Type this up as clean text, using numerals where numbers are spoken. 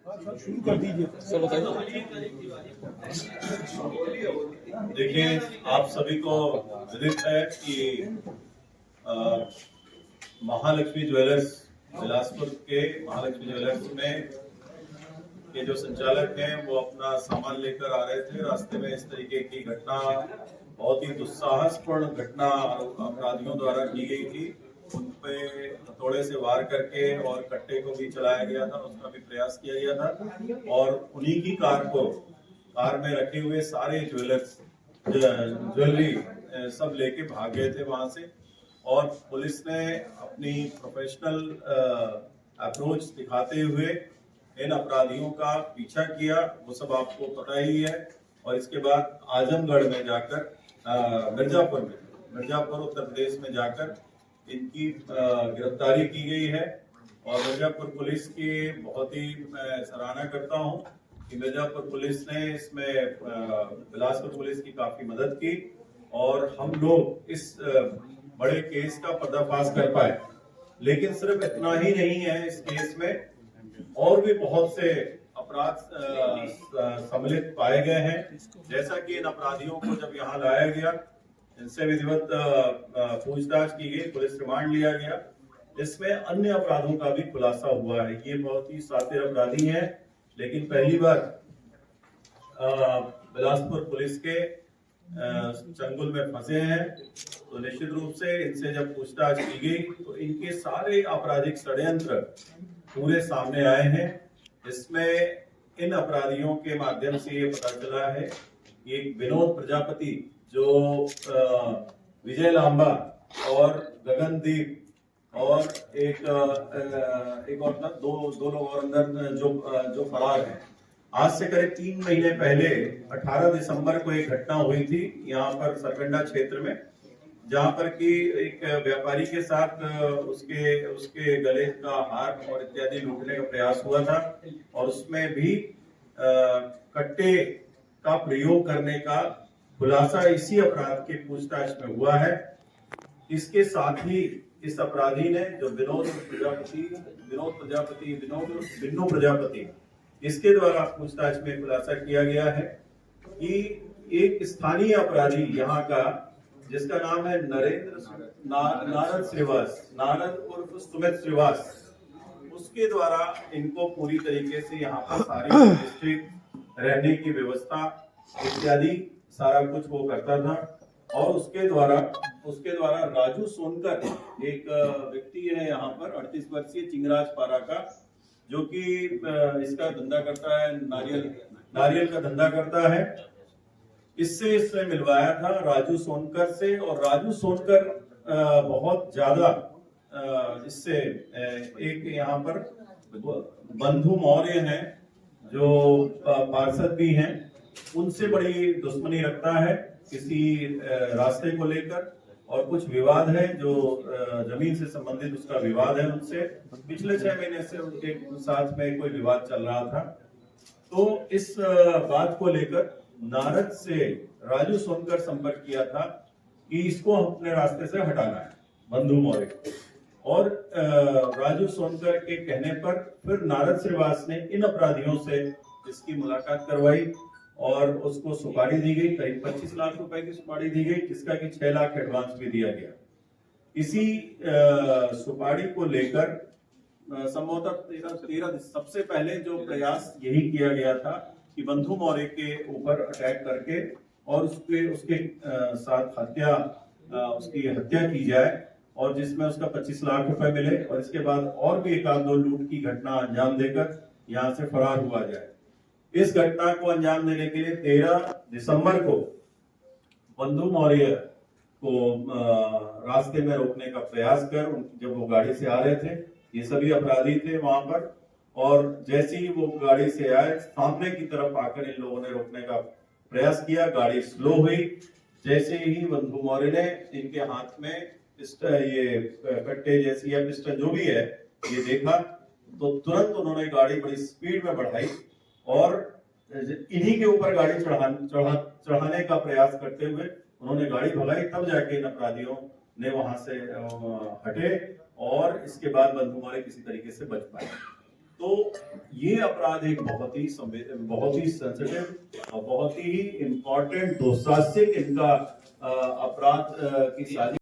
शुरू कर दीजिए। चलो देखिए, आप सभी को विदित है कि महालक्ष्मी ज्वेलर्स बिलासपुर के महालक्ष्मी ज्वेलर्स में के जो संचालक हैं वो अपना सामान लेकर आ रहे थे। रास्ते में इस तरीके की घटना, बहुत ही दुस्साहसपूर्ण घटना अपराधियों द्वारा की गई थी। उन पे हथौड़े से वार करके और कट्टे को भी चलाया गया था, उसका भी प्रयास किया गया था और उन्हीं की कार में रखे हुए सारे ज्वेलरी सब लेके भाग गए थे वहां से। और पुलिस ने अपनी प्रोफेशनल अप्रोच दिखाते हुए इन अपराधियों का पीछा किया, वो सब आपको पता ही है। और इसके बाद आजमगढ़ में जाकर मिर्जापुर उत्तर प्रदेश में जाकर इनकी गिरफ्तारी की गई है। और मिर्जापुर पुलिस की बहुत ही मैं सराहना करता हूं कि मिर्जापुर पुलिस ने इसमें बिलासपुर पुलिस की काफी मदद की और हम लोग इस बड़े केस का पर्दाफाश कर पाए। लेकिन सिर्फ इतना ही नहीं है, इस केस में और भी बहुत से अपराध सम्मिलित पाए गए हैं। जैसा कि इन अपराधियों को जब यहाँ लाया गया, इनसे विधिवत पूछताछ की गई, पुलिस रिमांड लिया गया, इसमें अन्य अपराधों का भी खुलासा हुआ है। ये बहुत ही शातिर अपराधी हैं, लेकिन पहली बार बिलासपुर पुलिस के चंगुल में फंसे हैं। तो निश्चित रूप से इनसे जब पूछताछ की गई तो इनके सारे आपराधिक षड्यंत्र पूरे सामने आए हैं। इसमें इन अपराधियों के माध्यम से ये पता चला है कि एक विनोद प्रजापति जो विजय लांबा और गगनदीप और एक और था, दो लोग और अंदर जो फरार हैं। आज से करीब 3 महीने पहले 18 दिसंबर को एक घटना हुई थी यहाँ पर सरकंडा क्षेत्र में, जहां पर कि एक व्यापारी के साथ उसके गले का हार और इत्यादि लूटने का प्रयास हुआ था और उसमें भी कट्टे का प्रयोग करने का खुलासा इसी अपराध के पूछताछ में हुआ है। इसके साथ ही इस अपराधी ने जो बिन्नू प्रजापति इसके द्वारा पूछताछ में खुलासा किया गया है कि एक स्थानीय अपराधी यहाँ का, जिसका नाम है नारद उर्फ सुमित श्रीवास, उसके द्वारा इनको पूरी तरीके से यहाँ पर सारी डिस्ट्रिक्ट रहने की व्यवस्था इत्यादि सारा कुछ वो करता था। और उसके द्वारा राजू सोनकर एक व्यक्ति है यहाँ पर 38 वर्षीय चिंगराज पारा का, जो कि इसका धंधा करता है, नारियल का धंधा करता है। इसने मिलवाया था राजू सोनकर से, और राजू सोनकर बहुत ज्यादा इससे एक यहाँ पर बंधु मौर्य हैं जो पार्षद भी हैं, उनसे बड़ी दुश्मनी रखता है किसी रास्ते को लेकर। और कुछ विवाद है, जो जमीन से संबंधित उसका विवाद है उनसे। पिछले 6 महीने से उनके साथ में कोई विवाद चल रहा था। तो इस बात को लेकर नारद से राजू सोनकर संपर्क किया था कि इसको अपने रास्ते से हटाना है, बंधु मौर्य। और राजू सोनकर के कहने पर फिर नारद श्रीवास ने इन अपराधियों से इसकी मुलाकात करवाई और उसको सुपारी दी गई, करीब 25 लाख रुपए की सुपारी दी गई, जिसका कि 6 लाख एडवांस भी दिया गया। इसी सुपारी को लेकर संभवतः 13 सबसे पहले जो प्रयास यही किया गया था कि बंधु मौर्य के ऊपर अटैक करके और उसके साथ उसकी हत्या की जाए, और जिसमें उसका 25 लाख रुपए मिले, और इसके बाद और भी 1-2 लूट की घटना अंजाम देकर यहाँ से फरार हुआ जाए। इस घटना को अंजाम देने के लिए 13 दिसंबर को बंधु मौर्य को रास्ते में रोकने का प्रयास कर, जब वो गाड़ी से आ रहे थे, ये सभी अपराधी थे वहां पर, और जैसे ही वो गाड़ी से आए, सामने की तरफ आकर इन लोगों ने रोकने का प्रयास किया। गाड़ी स्लो हुई। जैसे ही बंधु मौर्य ने इनके हाथ में ये कट्टे जैसी या पिस्टल जो भी है ये देखा, तो तुरंत उन्होंने गाड़ी बड़ी स्पीड में बढ़ाई और इन्हीं के ऊपर गाड़ी चढ़ाने का प्रयास करते हुए उन्होंने गाड़ी भगाई। तब जाके इन अपराधियों ने वहां से हटे और इसके बाद बंधु मौर्य किसी तरीके से बच पाए। तो ये अपराध एक बहुत ही सेंसिटिव और बहुत ही इम्पोर्टेंट दुस्साहसिक इनका अपराध की साजिश